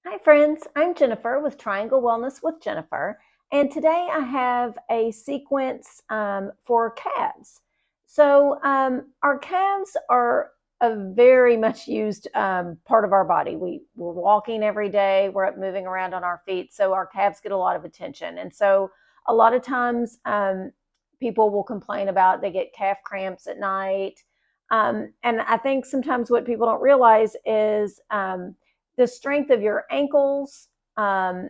Hi, friends. I'm Jennifer with Triangle Wellness with Jennifer, and today I have a sequence for calves. Our calves are a very much used part of our body. We're walking every day, we're up moving around on our feet, so our calves get a lot of attention. And so, a lot of times, people will complain about they get calf cramps at night. And I think sometimes what people don't realize is the strength of your ankles um,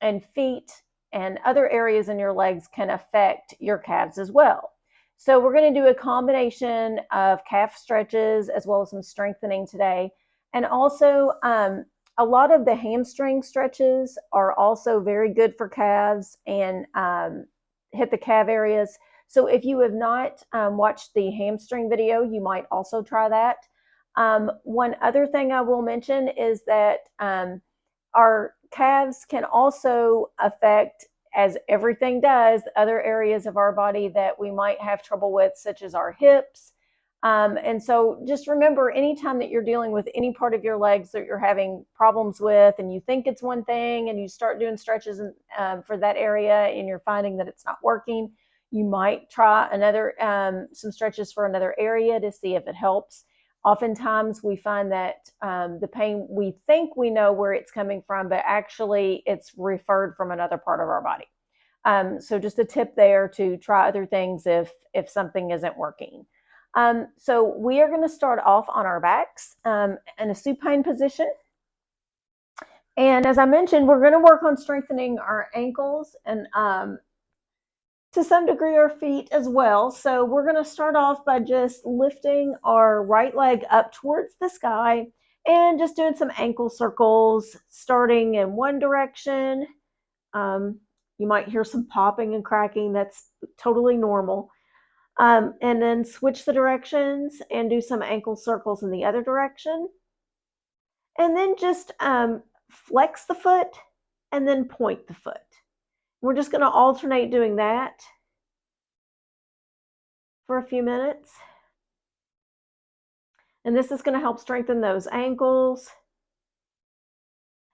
and feet and other areas in your legs can affect your calves as well. So, we're going to do a combination of calf stretches as well as some strengthening today. And also, a lot of the hamstring stretches are also very good for calves and hit the calf areas. So, if you have not watched the hamstring video, you might also try that. One other thing I will mention is that our calves can also affect, as everything does, other areas of our body that we might have trouble with, such as our hips. And so just remember, anytime that you're dealing with any part of your legs that you're having problems with, and you think it's one thing, and you start doing stretches for that area, and you're finding that it's not working, you might try some stretches for another area to see if it helps. Oftentimes we find that the pain, we think we know where it's coming from, but actually it's referred from another part of our body. So just a tip there to try other things if something isn't working. So we are going to start off on our backs in a supine position. And as I mentioned, we're going to work on strengthening our ankles and to some degree our feet as well. So we're going to start off by just lifting our right leg up towards the sky and just doing some ankle circles, starting in one direction. Um, you might hear some popping and cracking. That's totally normal. And then switch the directions and do some ankle circles in the other direction. And then just flex the foot and then point the foot. We're just going to alternate doing that for a few minutes. And this is going to help strengthen those ankles.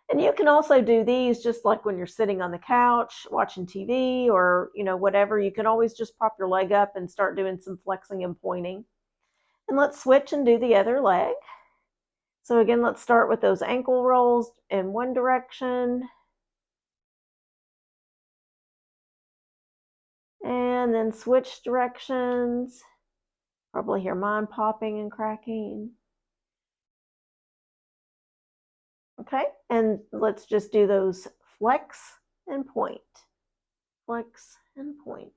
And you can also do these just like when you're sitting on the couch watching TV or, whatever. You can always just prop your leg up and start doing some flexing and pointing. And let's switch and do the other leg. So again, let's start with those ankle rolls in one direction. And then switch directions. Probably hear mine popping and cracking. Okay, and let's just do those flex and point. Flex and point.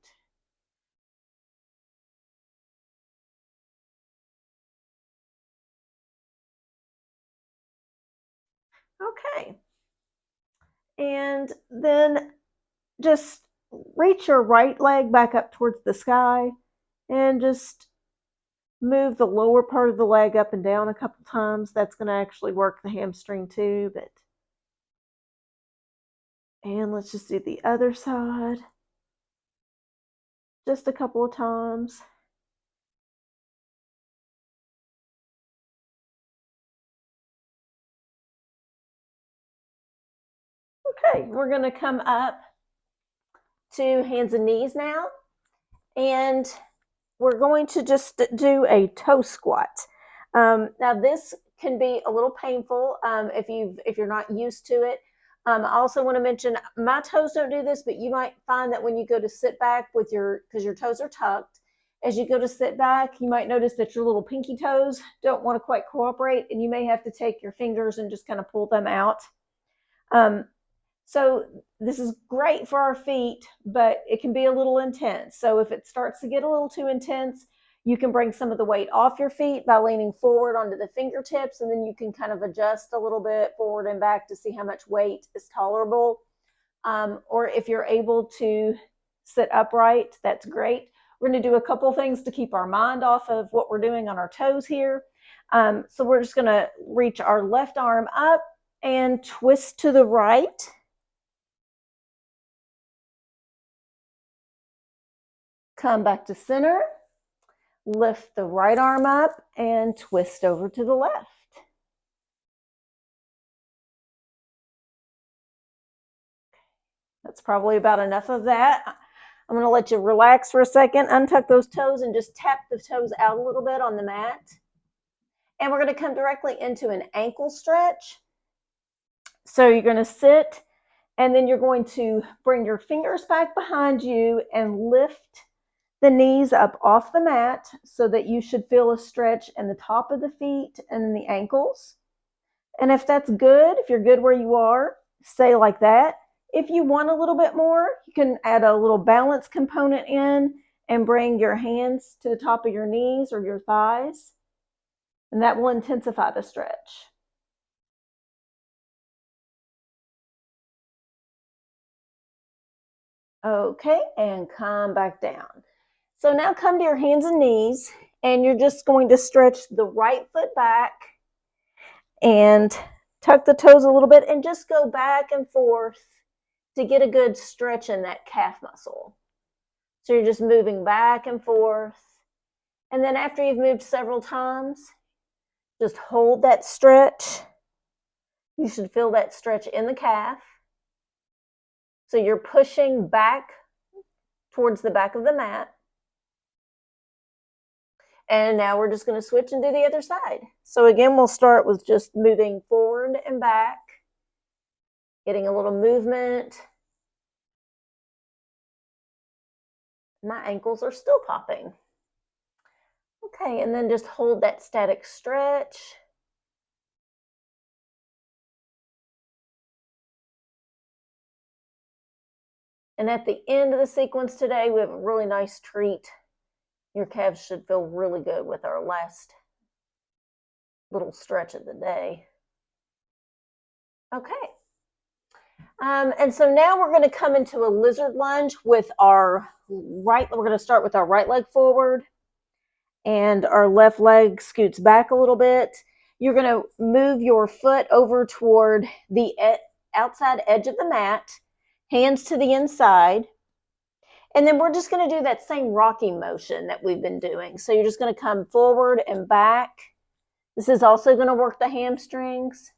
Okay, and then just reach your right leg back up towards the sky and just move the lower part of the leg up and down a couple times. That's going to actually work the hamstring too. And let's just do the other side just a couple of times. Okay, we're going to come up to hands and knees now. And we're going to just do a toe squat. Now this can be a little painful if you're not used to it. I also want to mention my toes don't do this, but you might find that when you go to sit back because your toes are tucked, as you go to sit back, you might notice that your little pinky toes don't want to quite cooperate, and you may have to take your fingers and just kind of pull them out. Um, so this is great for our feet, but it can be a little intense. So if it starts to get a little too intense, you can bring some of the weight off your feet by leaning forward onto the fingertips, and then you can kind of adjust a little bit forward and back to see how much weight is tolerable. Or if you're able to sit upright, that's great. We're going to do a couple things to keep our mind off of what we're doing on our toes here. So we're just going to reach our left arm up and twist to the right. Come back to center, lift the right arm up and twist over to the left. That's probably about enough of that. I'm going to let you relax for a second, untuck those toes, and just tap the toes out a little bit on the mat. And we're going to come directly into an ankle stretch. So you're going to sit, and then you're going to bring your fingers back behind you and lift the knees up off the mat so that you should feel a stretch in the top of the feet and in the ankles. And if that's good, if you're good where you are, stay like that. If you want a little bit more, you can add a little balance component in and bring your hands to the top of your knees or your thighs, and that will intensify the stretch. Okay, and come back down. So now come to your hands and knees, and you're just going to stretch the right foot back and tuck the toes a little bit and just go back and forth to get a good stretch in that calf muscle. So you're just moving back and forth. And then after you've moved several times, just hold that stretch. You should feel that stretch in the calf. So you're pushing back towards the back of the mat. And now we're just going to switch and do the other side. So again, we'll start with just moving forward and back, getting a little movement. My ankles are still popping. Okay, and then just hold that static stretch. And at the end of the sequence today, we have a really nice treat. Your calves should feel really good with our last little stretch of the day. Okay. And so now we're going to come into a lizard lunge with our right. We're going to start with our right leg forward and our left leg scoots back a little bit. You're going to move your foot over toward the outside edge of the mat, hands to the inside. And then we're just going to do that same rocking motion that we've been doing. So you're just going to come forward and back. This is also going to work the hamstrings.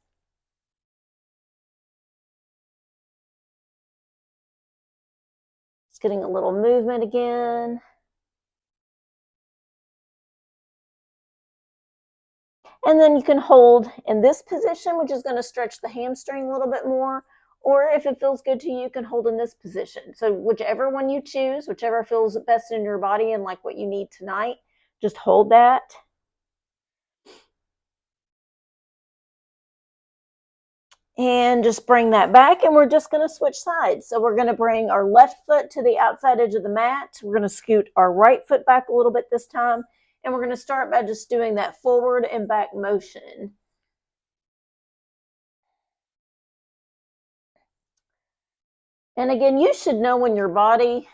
Just getting a little movement again. And then you can hold in this position, which is going to stretch the hamstring a little bit more. Or if it feels good to you, you can hold in this position. So whichever one you choose, whichever feels best in your body and like what you need tonight, just hold that. And just bring that back, and we're just going to switch sides. So we're going to bring our left foot to the outside edge of the mat. We're going to scoot our right foot back a little bit this time, and we're going to start by just doing that forward and back motion. And again, you should know in your body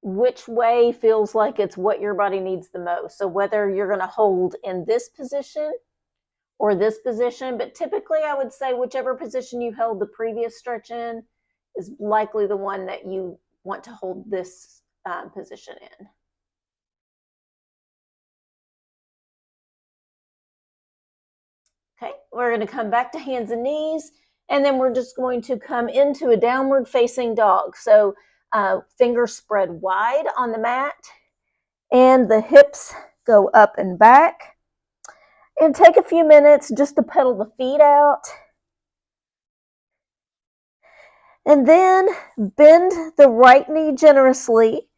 which way feels like it's what your body needs the most. So whether you're going to hold in this position or this position, but typically I would say whichever position you held the previous stretch in is likely the one that you want to hold this position in. Okay, we're going to come back to hands and knees, and then we're just going to come into a downward facing dog. So fingers spread wide on the mat, and the hips go up and back. And take a few minutes just to pedal the feet out. And then bend the right knee generously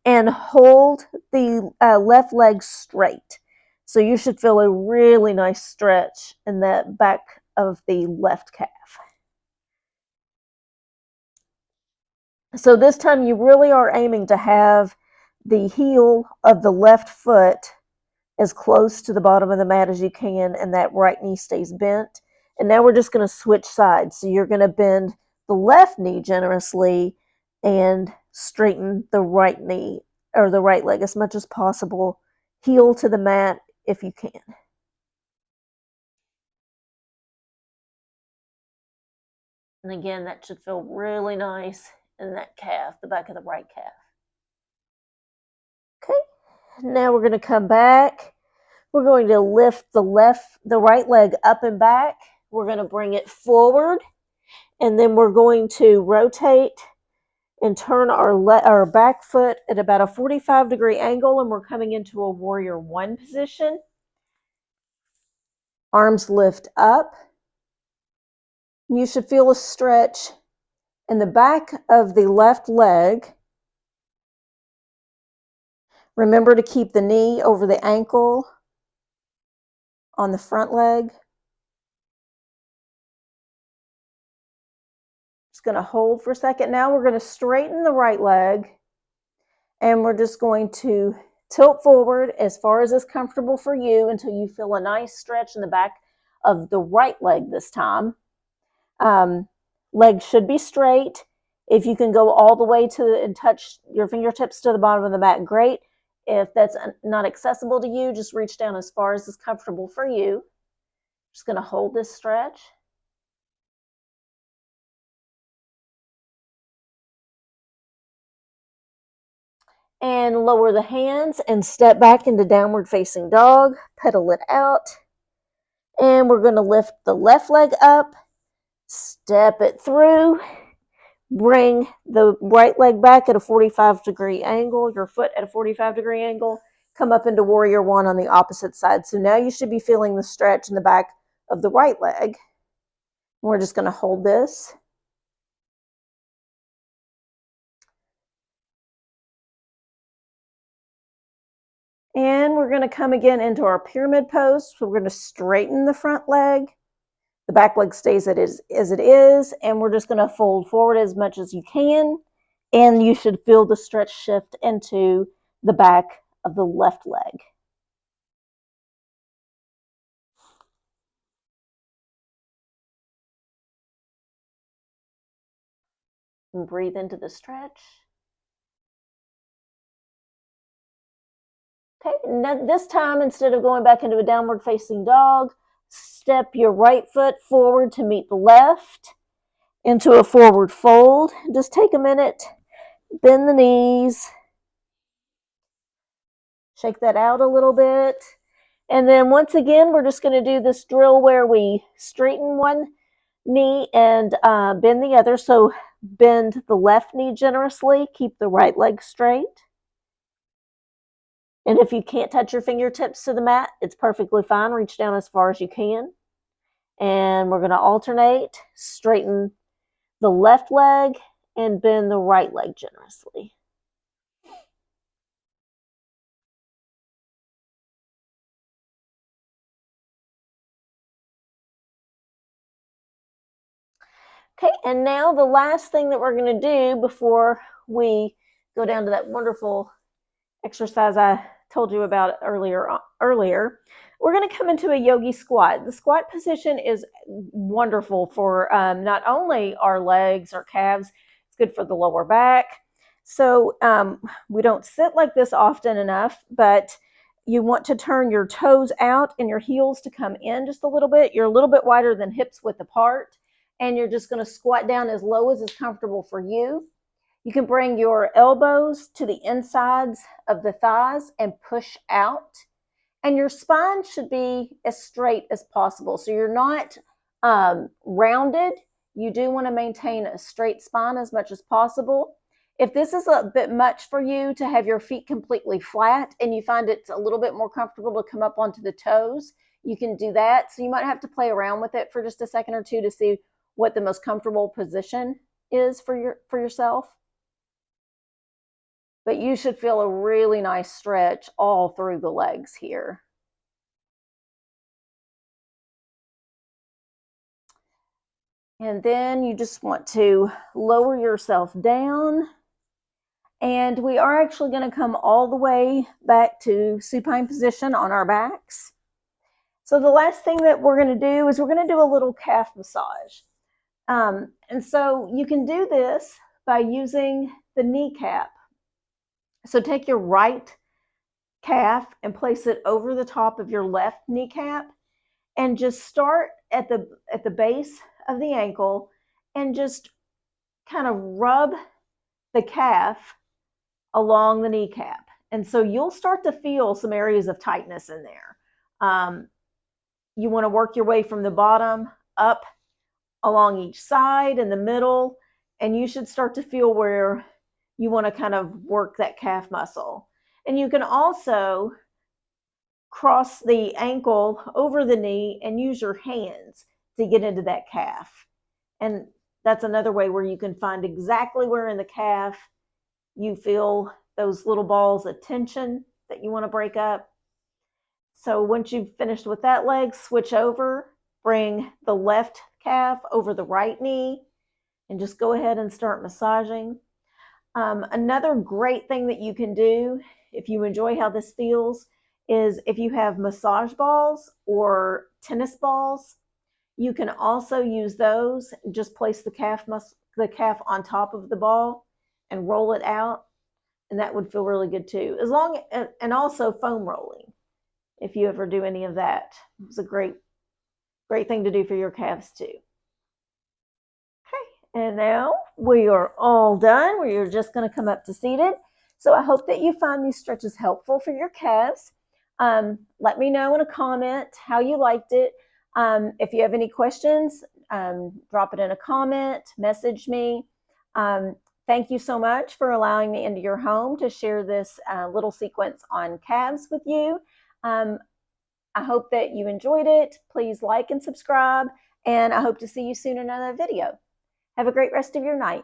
and hold the left leg straight. So you should feel a really nice stretch in the back of the left calf. So this time you really are aiming to have the heel of the left foot as close to the bottom of the mat as you can, and that right knee stays bent. And now we're just going to switch sides. So you're going to bend the left knee generously and straighten the right knee or the right leg as much as possible. Heel to the mat if you can. And again, that should feel really nice in that calf, the back of the right calf. Okay, now we're going to come back. We're going to lift the right leg up and back. We're going to bring it forward, And then we're going to rotate and turn our back foot at about a 45-degree angle, and we're coming into a warrior one position. Arms lift up. You should feel a stretch in the back of the left leg. Remember to keep the knee over the ankle on the front leg. Just going to hold for a second. Now we're going to straighten the right leg, and we're just going to tilt forward as far as is comfortable for you until you feel a nice stretch in the back of the right leg this time. Legs should be straight. If you can go all the way to and touch your fingertips to the bottom of the mat, great. If that's not accessible to you, just reach down as far as is comfortable for you. Just going to hold this stretch. And lower the hands and step back into downward facing dog. Pedal it out. And we're going to lift the left leg up, step it through, bring the right leg back at a 45-degree angle, your foot at a 45-degree angle, come up into warrior one on the opposite side. So now you should be feeling the stretch in the back of the right leg. We're just going to hold this. And we're going to come again into our pyramid pose. So we're going to straighten the front leg. The back leg stays as it is. And we're just going to fold forward as much as you can. And you should feel the stretch shift into the back of the left leg. And breathe into the stretch. Okay, and this time, instead of going back into a downward facing dog, step your right foot forward to meet the left into a forward fold. Just take a minute, bend the knees, shake that out a little bit. And then once again, we're just going to do this drill where we straighten one knee and bend the other. So bend the left knee generously, keep the right leg straight. And if you can't touch your fingertips to the mat, it's perfectly fine. Reach down as far as you can. And we're going to alternate, straighten the left leg and bend the right leg generously. Okay, and now the last thing that we're going to do before we go down to that wonderful exercise I told you about earlier, we're going to come into a yogi squat. The squat position is wonderful for not only our legs, our calves, it's good for the lower back. So we don't sit like this often enough, but you want to turn your toes out and your heels to come in just a little bit. You're a little bit wider than hips width apart, and you're just going to squat down as low as is comfortable for you. You can bring your elbows to the insides of the thighs and push out. And your spine should be as straight as possible. So you're not rounded. You do want to maintain a straight spine as much as possible. If this is a bit much for you to have your feet completely flat and you find it's a little bit more comfortable to come up onto the toes, you can do that. So you might have to play around with it for just a second or two to see what the most comfortable position is for yourself. But you should feel a really nice stretch all through the legs here. And then you just want to lower yourself down. And we are actually going to come all the way back to supine position on our backs. So the last thing that we're going to do is we're going to do a little calf massage. And so you can do this by using the kneecap. So take your right calf and place it over the top of your left kneecap and just start at the base of the ankle and just kind of rub the calf along the kneecap. And so you'll start to feel some areas of tightness in there. You want to work your way from the bottom up along each side and the middle, and you should start to feel where you want to kind of work that calf muscle. And you can also cross the ankle over the knee and use your hands to get into that calf. And that's another way where you can find exactly where in the calf you feel those little balls of tension that you want to break up. So once you've finished with that leg, switch over, bring the left calf over the right knee, and just go ahead and start massaging. Another great thing that you can do if you enjoy how this feels is if you have massage balls or tennis balls, you can also use those. Just place the calf on top of the ball and roll it out, and that would feel really good too. And also foam rolling, if you ever do any of that, it's a great thing to do for your calves too. Okay, and now we are all done. We are just going to come up to seated. So I hope that you find these stretches helpful for your calves. Let me know in a comment how you liked it. If you have any questions, drop it in a comment, message me. Thank you so much for allowing me into your home to share this little sequence on calves with you. I hope that you enjoyed it. Please like and subscribe, and I hope to see you soon in another video. Have a great rest of your night.